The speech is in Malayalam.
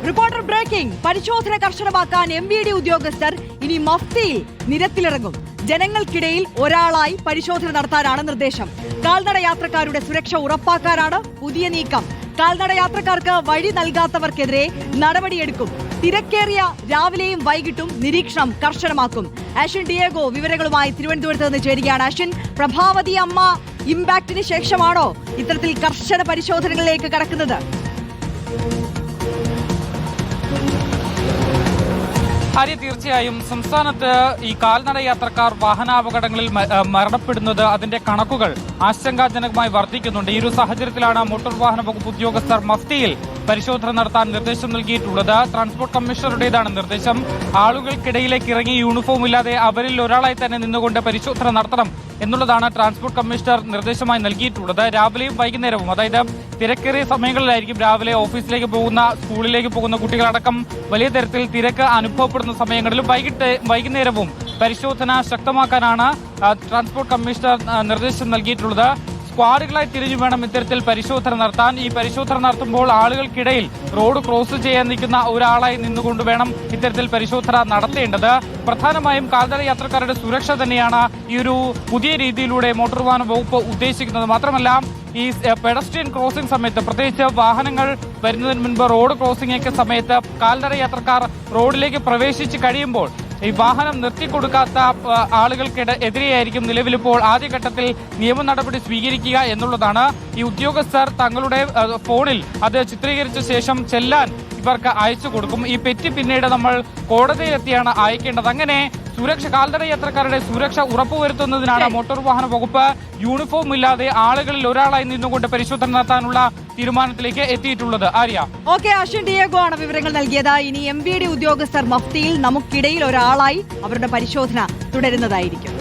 Reporter breaking. പരിശോധന കർശനമാക്കാൻ MVD ഉദ്യോഗസ്ഥർ ഇനി മഫ്തിയിൽ നിരത്തിലിറങ്ങും. ജനങ്ങൾക്കിടയിൽ ഒരാളായി പരിശോധന നടത്താനാണ് നിർദ്ദേശം. കാൽനട യാത്രക്കാരുടെ സുരക്ഷ ഉറപ്പാക്കാനാണ് പുതിയ നീക്കം. കാൽനട യാത്രക്കാർക്ക് വഴി നൽകാത്തവർക്കെതിരെ നടപടിയെടുക്കും. തിരക്കേറിയ രാവിലെയും വൈകിട്ടും നിരീക്ഷണം കർശനമാക്കും. അശ്വിൻ ഡിയേഗോ വിവരങ്ങളുമായി തിരുവനന്തപുരത്ത് നിന്ന് ചേരുകയാണ്. അശ്വിൻ, പ്രഭാവതി അമ്മ ഇമ്പാക്ടിന് ശേഷമാണോ ഇത്തരത്തിൽ കർശന പരിശോധനകളിലേക്ക് കടക്കുന്നത്? തീർച്ചയായും സംസ്ഥാനത്ത് ഈ കാൽനട യാത്രക്കാർ വാഹനാപകടങ്ങളിൽ മരണപ്പെടുന്നത് അതിന്റെ കണക്കുകൾ ആശങ്കാജനകമായി വർദ്ധിക്കുന്നുണ്ട്. ഈ ഒരു സാഹചര്യത്തിലാണ് മോട്ടോർ വാഹന വകുപ്പ് ഉദ്യോഗസ്ഥർ മഫ്തിയിൽ പരിശോധന നടത്താൻ നിർദ്ദേശം നൽകിയിട്ടുള്ളത്. ട്രാൻസ്പോർട്ട് കമ്മീഷണറുടേതാണ് നിർദ്ദേശം. ആളുകൾക്കിടയിലേക്ക് ഇറങ്ങി യൂണിഫോം ഇല്ലാതെ അവരിൽ ഒരാളായി തന്നെ നിന്നുകൊണ്ട് പരിശോധന നടത്തണം എന്നുള്ളതാണ് ട്രാൻസ്പോർട്ട് കമ്മീഷണർ നിർദ്ദേശമായി നൽകിയിട്ടുള്ളത്. രാവിലെയും വൈകുന്നേരവും, അതായത് തിരക്കേറിയ സമയങ്ങളിലായിരിക്കും രാവിലെ ഓഫീസിലേക്ക് പോകുന്ന, സ്കൂളിലേക്ക് പോകുന്ന കുട്ടികളടക്കം വലിയ തരത്തിൽ തിരക്ക് അനുഭവപ്പെടുന്ന സമയങ്ങളിലും വൈകുന്നേരവും പരിശോധന ശക്തമാക്കാനാണ് ട്രാൻസ്പോർട്ട് കമ്മീഷണർ നിർദ്ദേശം നൽകിയിട്ടുള്ളത്. സ്ക്വാഡുകളായി തിരിഞ്ഞു വേണം ഇത്തരത്തിൽ പരിശോധന നടത്താൻ. ഈ പരിശോധന നടത്തുമ്പോൾ ആളുകൾക്കിടയിൽ റോഡ് ക്രോസ് ചെയ്യാൻ നിൽക്കുന്ന ഒരാളായി നിന്നുകൊണ്ട് വേണം ഇത്തരത്തിൽ പരിശോധന നടത്തേണ്ടത്. പ്രധാനമായും കാൽനട യാത്രക്കാരുടെ സുരക്ഷ തന്നെയാണ് ഈ ഒരു പുതിയ രീതിയിലൂടെ മോട്ടോർ വാഹന വകുപ്പ് ഉദ്ദേശിക്കുന്നത്. മാത്രമല്ല, ഈ പെഡസ്ട്രിയൻ ക്രോസിംഗ് സമയത്ത്, പ്രത്യേകിച്ച് വാഹനങ്ങൾ വരുന്നതിന് മുൻപ് റോഡ് ക്രോസിംഗ് ഒക്കെ സമയത്ത് കാൽനട യാത്രക്കാർ റോഡിലേക്ക് പ്രവേശിച്ച് കഴിയുമ്പോൾ ഈ വാഹനം നിർത്തിക്കൊടുക്കാത്ത ആളുകൾക്കെതിരെയായിരിക്കും നിലവിലിപ്പോൾ ആദ്യഘട്ടത്തിൽ നിയമ നടപടി സ്വീകരിക്കുക എന്നുള്ളതാണ്. ഈ ഉദ്യോഗസ്ഥർ തങ്ങളുടെ ഫോണിൽ അത് ചിത്രീകരിച്ച ശേഷം ചെല്ലാൻ ഇവർക്ക് അയച്ചു കൊടുക്കും. ഈ പെറ്റി പിന്നീട് നമ്മൾ കോടതിയിലെത്തിയാണ് അയക്കേണ്ടത്. അങ്ങനെ കാൽനട യാത്രക്കാരുടെ സുരക്ഷ ഉറപ്പുവരുത്തുന്നതിനാണ് മോട്ടോർ വാഹന വകുപ്പ് യൂണിഫോം ഇല്ലാതെ ആളുകളിൽ ഒരാളായി നിന്നുകൊണ്ട് പരിശോധന നടത്താനുള്ള തീരുമാനത്തിലേക്ക് എത്തിയിട്ടുള്ളത്. ആര്യ, ഓക്കെ, അശ്വിൻ ഡിയേഗോ ആണ് വിവരങ്ങൾ നൽകിയത്. ഇനി MVD ഉദ്യോഗസ്ഥർ മഫ്തിയിൽ നമുക്കിടയിൽ ഒരാളായി അവരുടെ പരിശോധന തുടരുന്നതായിരിക്കും.